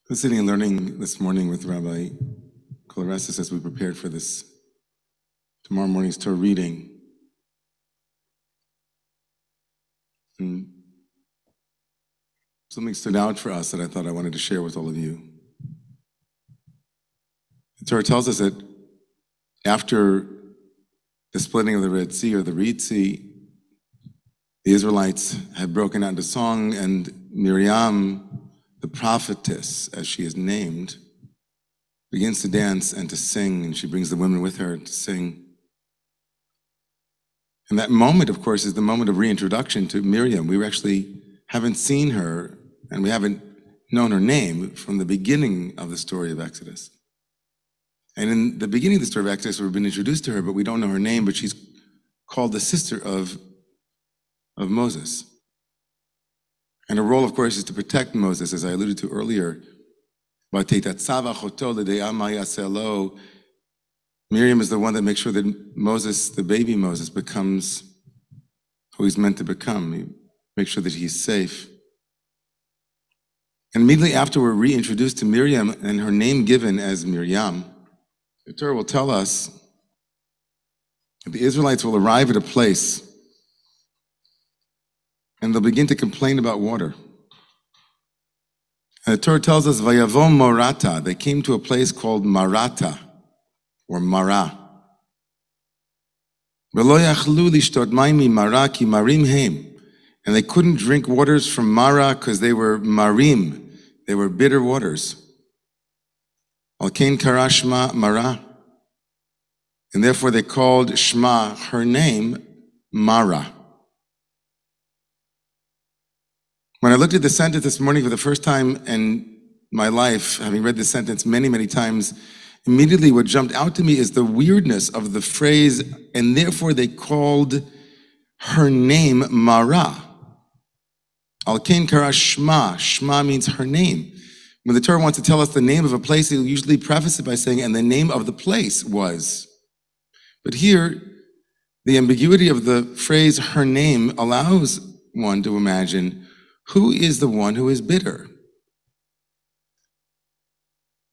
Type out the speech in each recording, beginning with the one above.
I was sitting and learning this morning with Rabbi Colorestis as we prepared for this tomorrow morning's Torah reading. And something stood out for us that I thought I wanted to share with all of you. The Torah tells us that after the splitting of the Red Sea or the Reed Sea, the Israelites had broken out into song, and Miriam, the prophetess, as she is named, begins to dance and to sing, and she brings the women with her to sing. And that moment, of course, is the moment of reintroduction to Miriam. We actually haven't seen her, and we haven't known her name from the beginning of the story of Exodus. And in the beginning of the story of Exodus, we've been introduced to her, but we don't know her name, but she's called the sister of Moses. And her role, of course, is to protect Moses, as I alluded to earlier. Miriam is the one that makes sure that Moses, the baby Moses, becomes who he's meant to become. He makes sure that he's safe. And immediately after we're reintroduced to Miriam and her name given as Miriam, the Torah will tell us that the Israelites will arrive at a place and they'll begin to complain about water. And the Torah tells us, Vayavom Morata, they came to a place called Marata, or Mara. And they couldn't drink waters from Mara because they were marim, they were bitter waters. Alkein kara Shma Mara. And therefore they called Shema, her name, Mara. When I looked at the sentence this morning for the first time in my life, having read this sentence many, many times, immediately what jumped out to me is the weirdness of the phrase, and therefore they called her name Mara. Alkein kara Shma. Shma means her name. When the Torah wants to tell us the name of a place, it'll usually preface it by saying, and the name of the place was. But here, the ambiguity of the phrase her name allows one to imagine, who is the one who is bitter?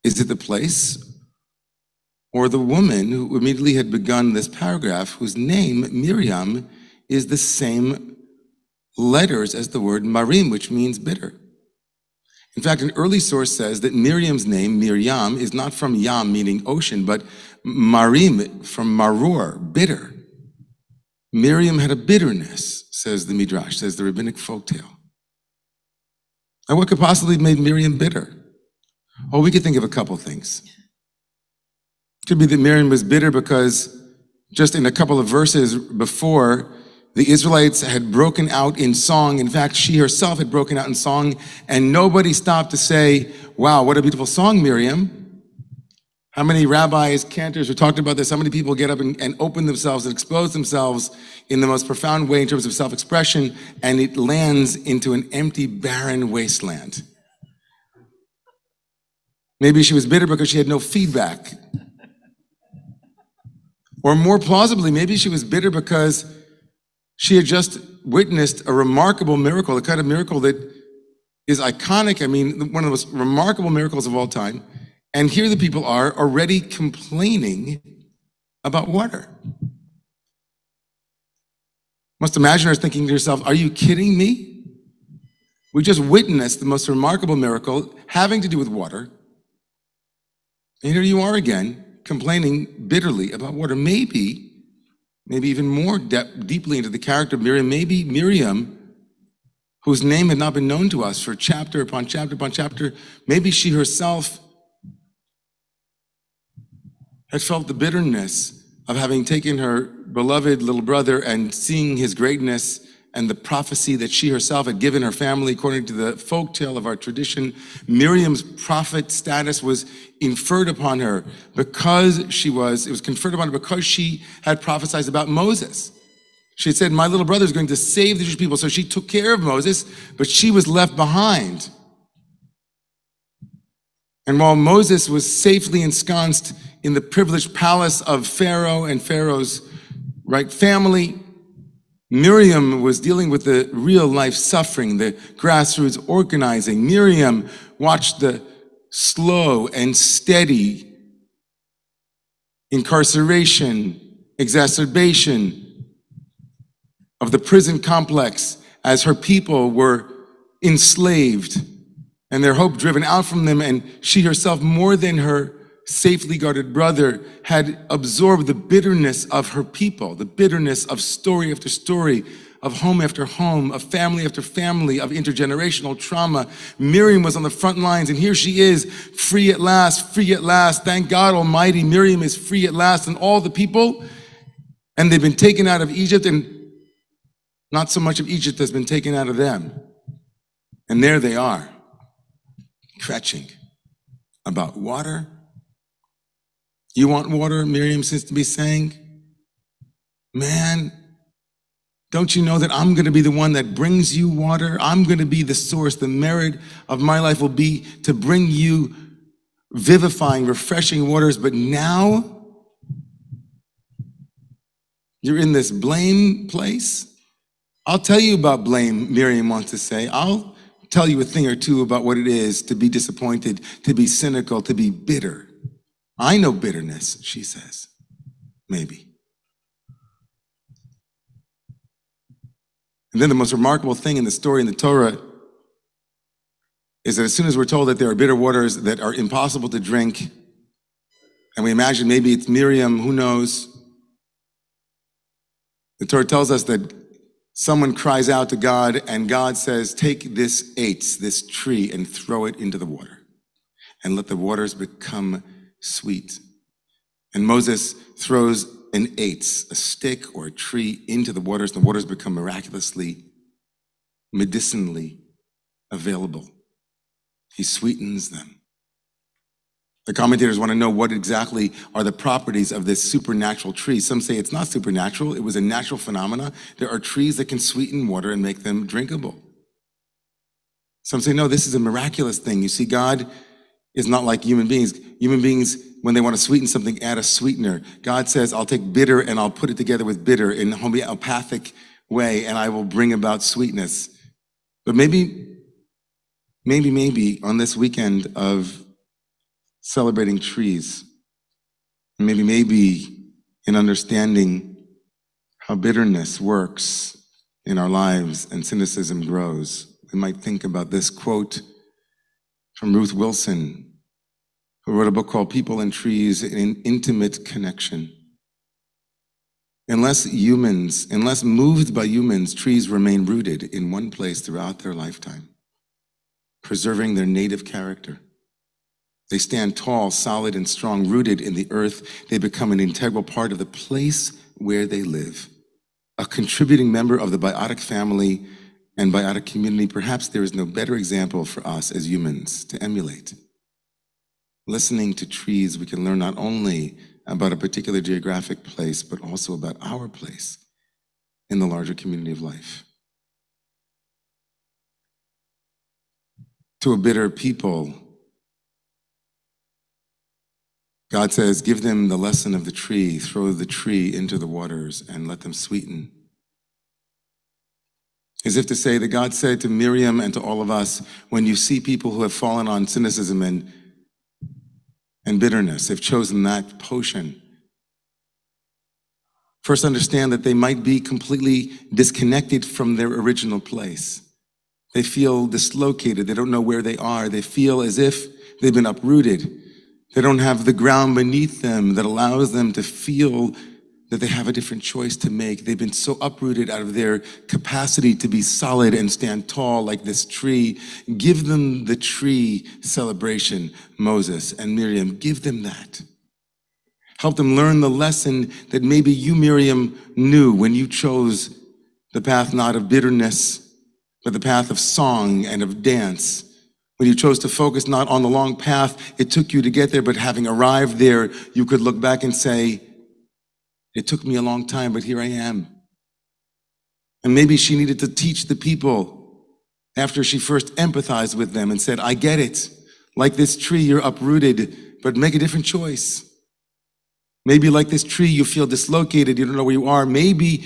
Is it the place or the woman who immediately had begun this paragraph, whose name, Miriam, is the same letters as the word marim, which means bitter? In fact, an early source says that Miriam's name, Miriam, is not from yam, meaning ocean, but marim, from maror, bitter. Miriam had a bitterness, says the Midrash, says the rabbinic folktale. And what could possibly have made Miriam bitter? Oh, we could think of a couple things. It could be that Miriam was bitter because just in a couple of verses before, the Israelites had broken out in song. In fact, she herself had broken out in song, and nobody stopped to say, wow, what a beautiful song, Miriam. How many rabbis, cantors who talked about this, how many people get up and open themselves and expose themselves in the most profound way in terms of self-expression, and it lands into an empty, barren wasteland. Maybe she was bitter because she had no feedback. Or more plausibly, maybe she was bitter because she had just witnessed a remarkable miracle, the kind of miracle that is iconic. I mean, one of the most remarkable miracles of all time. And here the people are already complaining about water. Must imagine her thinking to herself, are you kidding me? We just witnessed the most remarkable miracle having to do with water. And here you are again, complaining bitterly about water. Maybe even more deeply into the character of Miriam, maybe Miriam, whose name had not been known to us for chapter upon chapter upon chapter, maybe she herself had felt the bitterness of having taken her beloved little brother and seeing his greatness and the prophecy that she herself had given her family according to the folktale of our tradition. Miriam's prophet status was inferred upon her because it was conferred upon her because she had prophesied about Moses. She had said, my little brother is going to save the Jewish people. So she took care of Moses, but she was left behind. And while Moses was safely ensconced in the privileged palace of Pharaoh and Pharaoh's family, Miriam was dealing with the real life suffering, the grassroots organizing. Miriam watched the slow and steady incarceration, exacerbation of the prison complex as her people were enslaved and their hope driven out from them, and she herself, more than her safely guarded brother, had absorbed the bitterness of her people, the bitterness of story after story, of home after home, of family after family, of intergenerational trauma. Miriam was on the front lines, and here she is, free at last, free at last. Thank God Almighty, Miriam is free at last, and all the people, and they've been taken out of Egypt, and not so much of Egypt has been taken out of them. And there they are, kvetching about water. You want water? Miriam seems to be saying. Man, don't you know that I'm going to be the one that brings you water? I'm going to be the source. The merit of my life will be to bring you vivifying, refreshing waters. But now you're in this blame place. I'll tell you about blame, Miriam wants to say. I'll tell you a thing or two about what it is to be disappointed, to be cynical, to be bitter. I know bitterness, she says. Maybe. And then the most remarkable thing in the story in the Torah is that as soon as we're told that there are bitter waters that are impossible to drink, and we imagine maybe it's Miriam, who knows, the Torah tells us that someone cries out to God, and God says, take this eitz, this tree, and throw it into the water, and let the waters become sweet. And Moses throws an eitz, a stick or a tree, into the waters. The waters become miraculously, medicinally available. He sweetens them. The commentators want to know what exactly are the properties of this supernatural tree. Some say it's not supernatural. It was a natural phenomena. There are trees that can sweeten water and make them drinkable. Some say, no, this is a miraculous thing. You see, God is not like human beings. Human beings, when they want to sweeten something, add a sweetener. God says, I'll take bitter and I'll put it together with bitter in a homeopathic way, and I will bring about sweetness. But maybe on this weekend of celebrating trees, maybe in understanding how bitterness works in our lives and cynicism grows, we might think about this quote from Ruth Wilson, who wrote a book called People and Trees, an Intimate Connection. Unless moved by humans, trees remain rooted in one place throughout their lifetime, preserving their native character. They stand tall, solid, and strong, rooted in the earth. They become an integral part of the place where they live, a contributing member of the biotic family and biotic community. Perhaps there is no better example for us as humans to emulate. Listening to trees, we can learn not only about a particular geographic place, but also about our place in the larger community of life. To a bitter people, God says, give them the lesson of the tree, throw the tree into the waters and let them sweeten. As if to say that God said to Miriam and to all of us, when you see people who have fallen on cynicism and bitterness, they've chosen that potion, first understand that they might be completely disconnected from their original place. They feel dislocated. They don't know where they are. They feel as if they've been uprooted. They don't have the ground beneath them that allows them to feel that they have a different choice to make. They've been so uprooted out of their capacity to be solid and stand tall like this tree. Give them the tree celebration, Moses and Miriam. Give them that. Help them learn the lesson that maybe you, Miriam, knew when you chose the path not of bitterness, but the path of song and of dance. When you chose to focus not on the long path it took you to get there, but having arrived there, you could look back and say, it took me a long time, but here I am. And maybe she needed to teach the people after she first empathized with them and said, I get it. Like this tree, you're uprooted, but make a different choice. Maybe like this tree, you feel dislocated, you don't know where you are. Maybe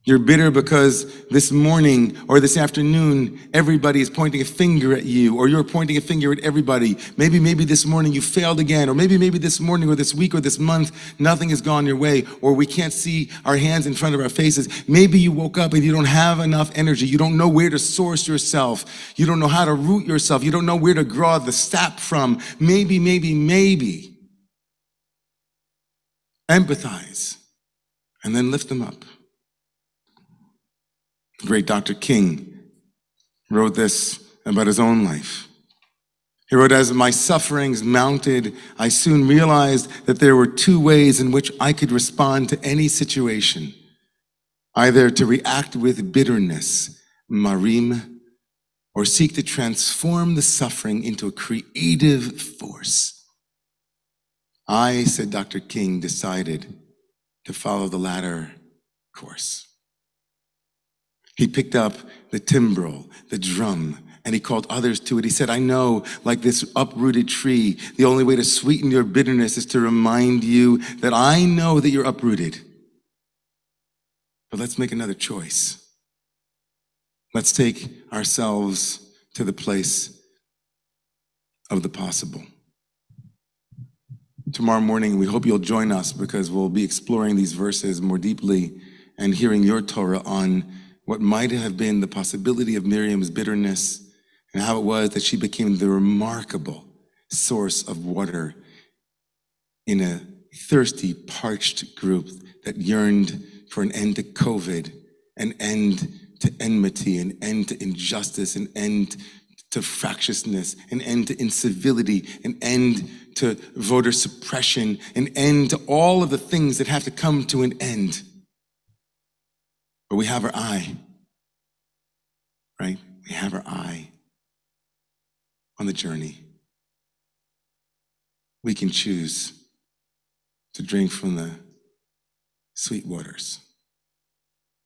You're bitter because this morning or this afternoon, everybody is pointing a finger at you, or you're pointing a finger at everybody. Maybe this morning you failed again, or maybe this morning or this week or this month, nothing has gone your way, or we can't see our hands in front of our faces. Maybe you woke up and you don't have enough energy. You don't know where to source yourself. You don't know how to root yourself. You don't know where to draw the sap from. Maybe. Empathize and then lift them up. The great Dr. King wrote this about his own life. He wrote, "As my sufferings mounted, I soon realized that there were two ways in which I could respond to any situation. Either to react with bitterness, Miriam, or seek to transform the suffering into a creative force. I," said Dr. King, "decided to follow the latter course." He picked up the timbrel, the drum, and he called others to it. He said, "I know, like this uprooted tree, the only way to sweeten your bitterness is to remind you that I know that you're uprooted. But let's make another choice. Let's take ourselves to the place of the possible." Tomorrow morning, we hope you'll join us because we'll be exploring these verses more deeply and hearing your Torah on what might have been the possibility of Miriam's bitterness and how it was that she became the remarkable source of water in a thirsty, parched group that yearned for an end to COVID, an end to enmity, an end to injustice, an end to fractiousness, an end to incivility, an end to voter suppression, an end to all of the things that have to come to an end. But we have our eye, right? We have our eye on the journey. We can choose to drink from the sweet waters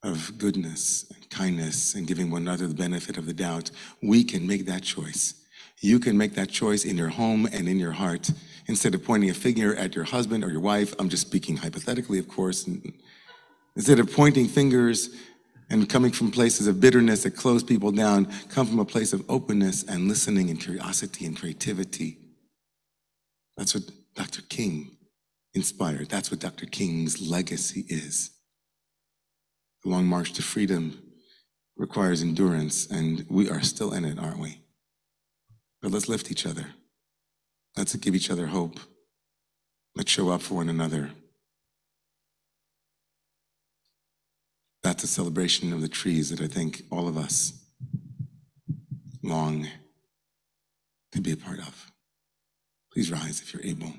of goodness and kindness and giving one another the benefit of the doubt. We can make that choice. You can make that choice in your home and in your heart. Instead of pointing a finger at your husband or your wife, I'm just speaking hypothetically, of course. Instead of pointing fingers and coming from places of bitterness that close people down, come from a place of openness and listening and curiosity and creativity. That's what Dr. King inspired. That's what Dr. King's legacy is. The long march to freedom requires endurance, and we are still in it, aren't we? But let's lift each other. Let's give each other hope. Let's show up for one another. That's a celebration of the trees that I think all of us long to be a part of. Please rise if you're able.